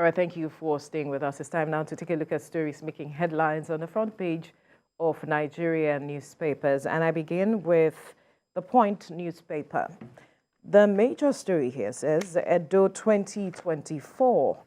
All right, thank you for staying with us. It's time now to take a look at stories making headlines on the front page of Nigerian newspapers. And I begin with the Point newspaper. The major story here says, Edo 2024,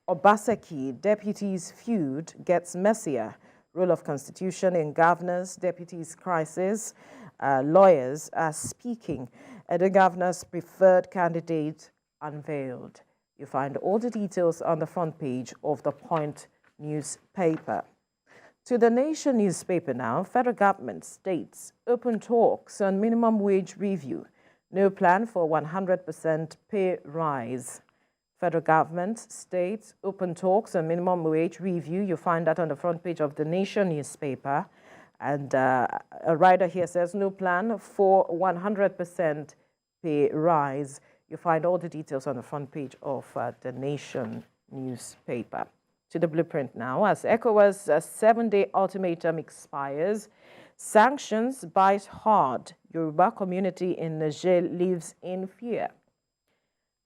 Obaseki deputies feud gets messier. Role of constitution in governors, deputies crisis, lawyers are speaking. Edo governor's preferred candidate unveiled. You find all the details on the front page of the Point newspaper. To the Nation newspaper now, federal government states open talks on minimum wage review. No plan for 100% pay rise. Federal government states open talks on minimum wage review. You find that on the front page of the Nation newspaper. And a writer here says no plan for 100% pay rise. You find all the details on the front page of the Nation newspaper. To the Blueprint now, as ECOWAS' 7-day ultimatum expires, sanctions bite hard. Yoruba community in Niger lives in fear.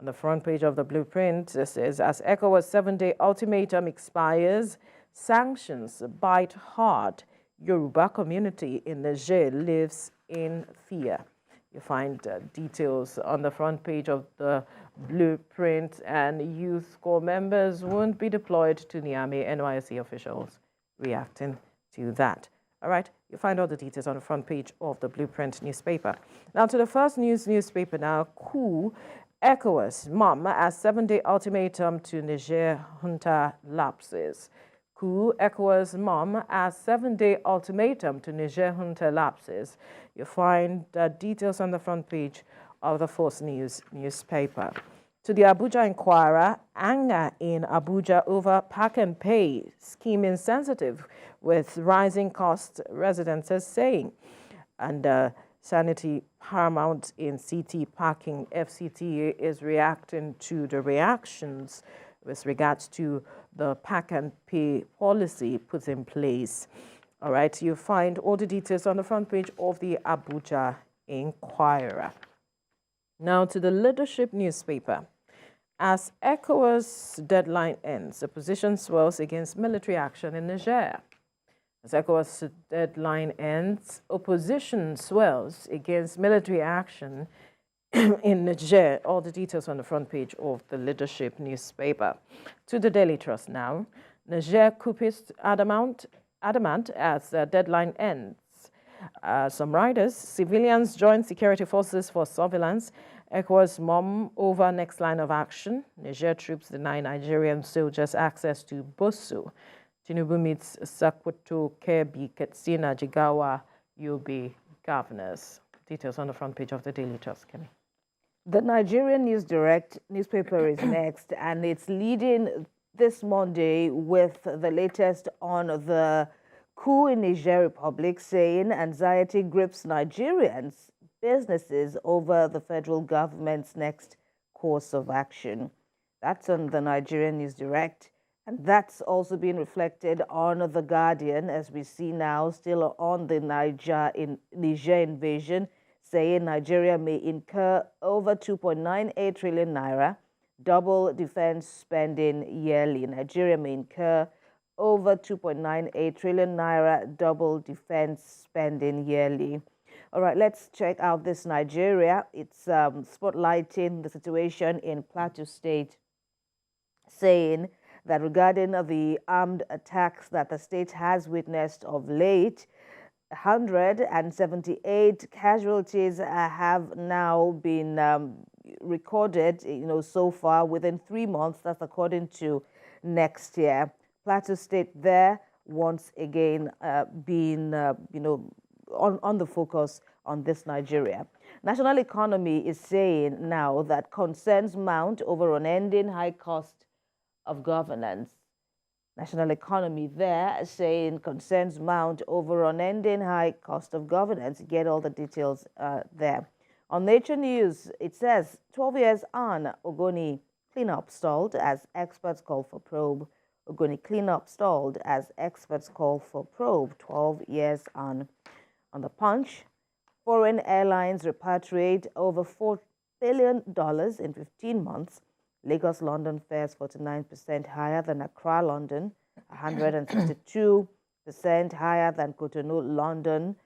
On the front page of the Blueprint, it says, as ECOWAS' 7-day ultimatum expires, sanctions bite hard. Yoruba community in Niger lives in fear. You find details on the front page of the Blueprint, and youth corps members won't be deployed to Niamey. NYSC officials reacting to that. All right, you find all the details on the front page of the Blueprint newspaper. Now to the First News newspaper now. Coup, ECOWAS mum as 7-day ultimatum to Niger junta lapses. Coup, ECOWAS mum as 7-day ultimatum to Niger junta lapses. You find details on the front page of the First News newspaper. To the Abuja Inquirer, anger in Abuja over pack and pay scheme insensitive with rising costs, residents are saying. And sanity paramount in CT parking. FCTA is reacting to the reactions with regards to the pack and pay policy put in place. All right, you find all the details on the front page of the Abuja Inquirer. Now to the Leadership newspaper. As ECOWAS deadline ends, opposition swells against military action in Niger. As ECOWAS deadline ends, opposition swells against military action in Niger. All the details on the front page of the Leadership newspaper. To the Daily Trust now. Niger Coupists Adamant as the deadline ends. Some riders, civilians join security forces for surveillance. ECOWAS mum over next line of action. Niger troops deny Nigerian soldiers access to Bosso. Tinubu meets Sakwato, Kebbi, Katsina, Jigawa, Yobe governors. Details on the front page of the Daily Trust, Kenny. The Nigerian News Direct newspaper is next, and it's leading this Monday with the latest on the coup in Niger Republic, saying anxiety grips Nigerians, businesses over the federal government's next course of action. That's on the Nigerian News Direct. And that's also being reflected on The Guardian, as we see now, still on the Niger invasion, saying Nigeria may incur over 2.98 trillion naira, double defense spending yearly. Nigeria may incur over 2.98 trillion naira, double defense spending yearly. All right, let's check out this Nigeria. It's spotlighting the situation in Plateau State, saying that regarding the armed attacks that the state has witnessed of late, 178 casualties have now been recorded, so far within 3 months. That's according to Next Year. Plateau State there once again being, on the focus on this Nigeria. National Economy is saying now that concerns mount over unending high cost of governance. National Economy there saying concerns mount over unending high cost of governance. Get all the details there. On Nature News, it says 12 years on, Ogoni cleanup stalled as experts call for probe. Ogoni cleanup stalled as experts call for probe. 12 years on. On the Punch, foreign airlines repatriate over $4 billion in 15 months. Lagos-London fares 49% higher than Accra-London, 162% higher than Cotonou-London,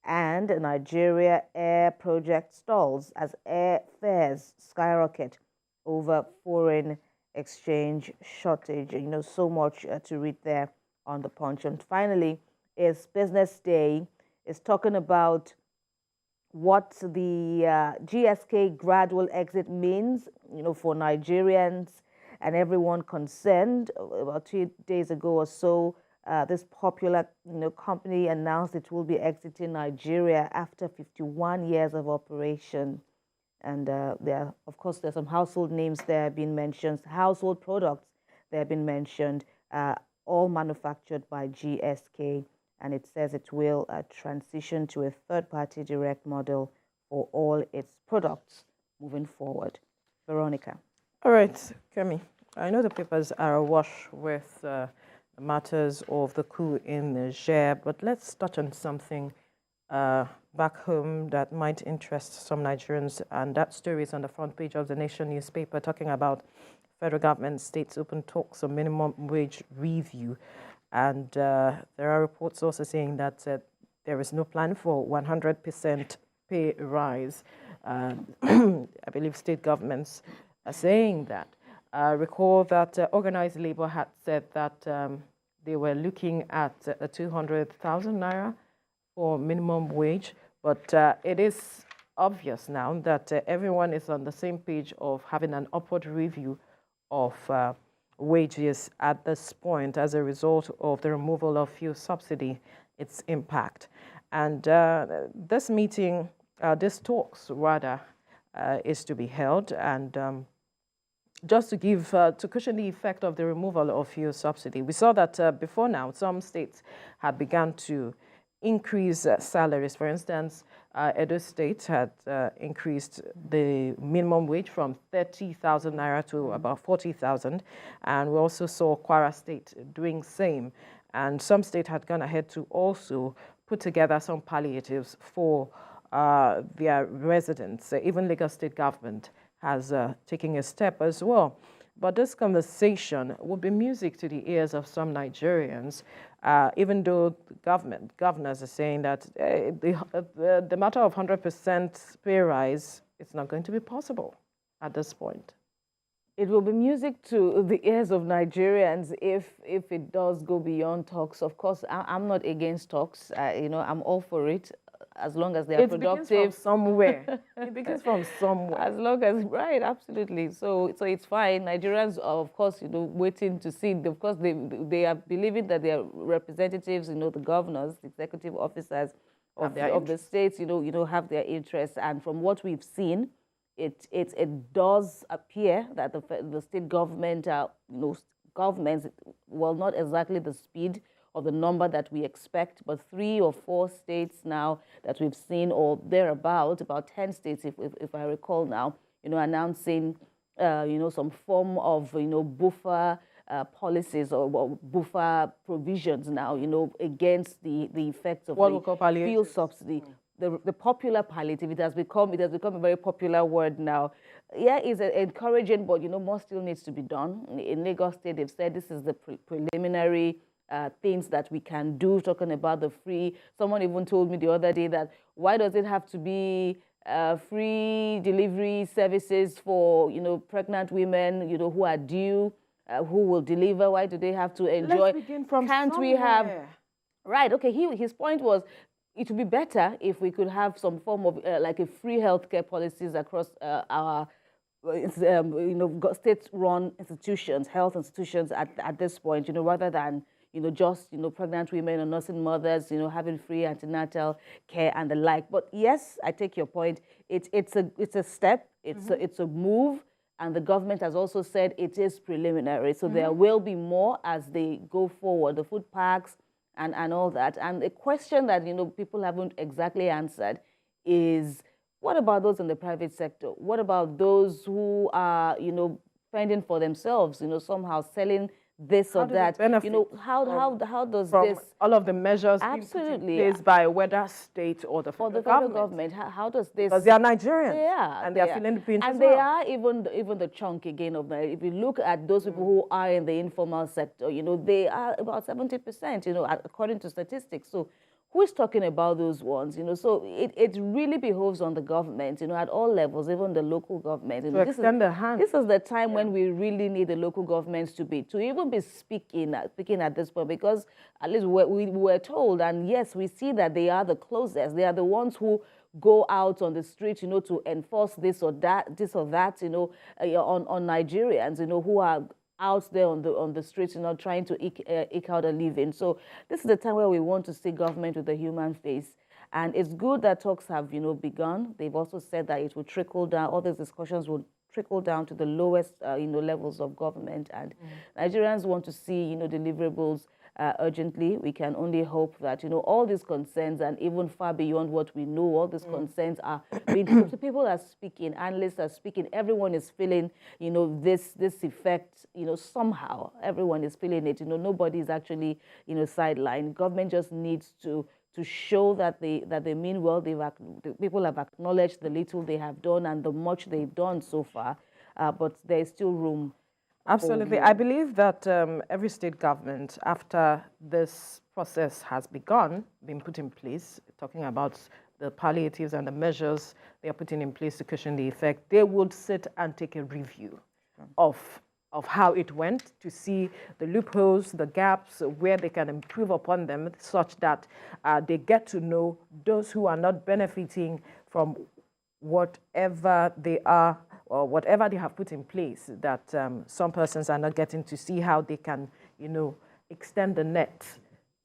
and Nigeria Air project stalls as air fares skyrocket over foreign exchange shortage. You know, so much to read there on the Punch. And finally, is Business Day is talking about what the GSK gradual exit means, you know, for Nigerians and everyone concerned. About 2 days ago or so, this popular, company announced it will be exiting Nigeria after 51 years of operation. And of course, there's some household names there being mentioned, household products that have been mentioned, all manufactured by GSK. And it says it will transition to a third-party direct model for all its products moving forward. Veronica. All right, Kemi. I know the papers are awash with matters of the coup in Niger, but let's touch on something back home that might interest some Nigerians, and that story is on the front page of the Nation newspaper talking about federal government states open talks on minimum wage review. And there are reports also saying that there is no plan for 100% pay rise. I believe state governments are saying that. Recall that organized labor had said that they were looking at 200,000 naira for minimum wage, but it is obvious now that everyone is on the same page of having an upward review of wages at this point as a result of the removal of fuel subsidy, its impact. And this meeting, this talks rather, is to be held, and just to give, to cushion the effect of the removal of fuel subsidy. We saw that before now, some states had begun to increase salaries. For instance, Edo State had increased the minimum wage from 30,000 naira to about 40,000. And we also saw Kwara State doing same. And some states had gone ahead to also put together some palliatives for their residents. Even Lagos State government has taken a step as well. But this conversation would be music to the ears of some Nigerians, even though governors are saying that the matter of 100% pay rise is not going to be possible at this point. It will be music to the ears of Nigerians if it does go beyond talks. Of course, I'm not against talks. I'm all for it, as long as they are productive. Begins from somewhere. It begins from somewhere. As long as, right, absolutely. So it's fine. Nigerians are, of course, waiting to see. Of course, they are believing that their representatives, the governors, the executive officers of the states, have their interests. And from what we've seen, it does appear that the state government, governments, well, not exactly the speed of the number that we expect, but 3 or 4 states now that we've seen, or thereabout, about 10 states, if I recall now, announcing, some form of, buffer policies or buffer provisions now, against the effects of the fuel subsidy. The popular palliative, it has become a very popular word now. Yeah, it's encouraging, but more still needs to be done. In Lagos State, they've said this is the preliminary things that we can do, talking about the free. Someone even told me the other day that why does it have to be free delivery services for pregnant women who are due, who will deliver? Why do they have to enjoy? Let's begin from Can't somewhere. we have? Right. Okay. His point was, it would be better if we could have some form of like a free healthcare policies across our state-run institutions, health institutions at this point, rather than just pregnant women or nursing mothers, having free antenatal care and the like. But yes, I take your point. It's a step. It's a move, and the government has also said it is preliminary. So there will be more as they go forward. The food parks and all that. And the question that people haven't exactly answered is, what about those in the private sector? What about those who are fending for themselves? Somehow selling this or How do they that. benefit How does from this all of the measures being put in place by whether state or the federal government? How does this? Because they are Nigerians. They are. And they are feeling the pinch and as they well. are even the chunk again of the. If you look at those people who are in the informal sector, they are about 70%. According to statistics. So who is talking about those ones? So it really behoves on the government, at all levels, even the local government. To extend the hand. This is the time when we really need the local governments to even be speaking at this point, because at least we were told, and yes, we see that they are the closest. They are the ones who go out on the street, to enforce this or that, on Nigerians, who are out there on the streets, trying to eke out a living. So this is the time where we want to see government with a human face. And it's good that talks have, begun. They've also said that it will trickle down. All these discussions will trickle down to the lowest, levels of government. And Nigerians want to see, deliverables urgently. We can only hope that, all these concerns, and even far beyond what we know, all these concerns are being put. So people are speaking, analysts are speaking, everyone is feeling, this effect, somehow everyone is feeling it. Nobody is actually, sidelined. Government just needs to show that they mean well. The people have acknowledged the little they have done and the much they've done so far, but there is still room. Absolutely. I believe that every state government, after this process has been put in place, talking about the palliatives and the measures they are putting in place to cushion the effect, they would sit and take a review of how it went, to see the loopholes, the gaps, where they can improve upon them, such that they get to know those who are not benefiting from whatever they are or whatever they have put in place, that some persons are not getting to see how they can, extend the net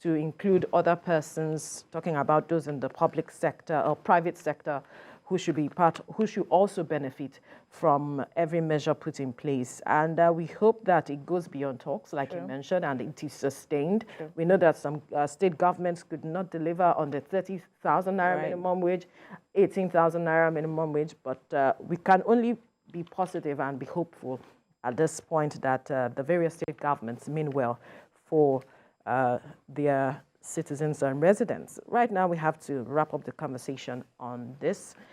to include other persons, talking about those in the public sector or private sector who should also benefit from every measure put in place. And we hope that it goes beyond talks, like you mentioned, and it is sustained. We know that some state governments could not deliver on the 30,000 naira minimum wage, 18,000 naira minimum wage, but we can only be positive and be hopeful at this point that the various state governments mean well for their citizens and residents. Right now, we have to wrap up the conversation on this.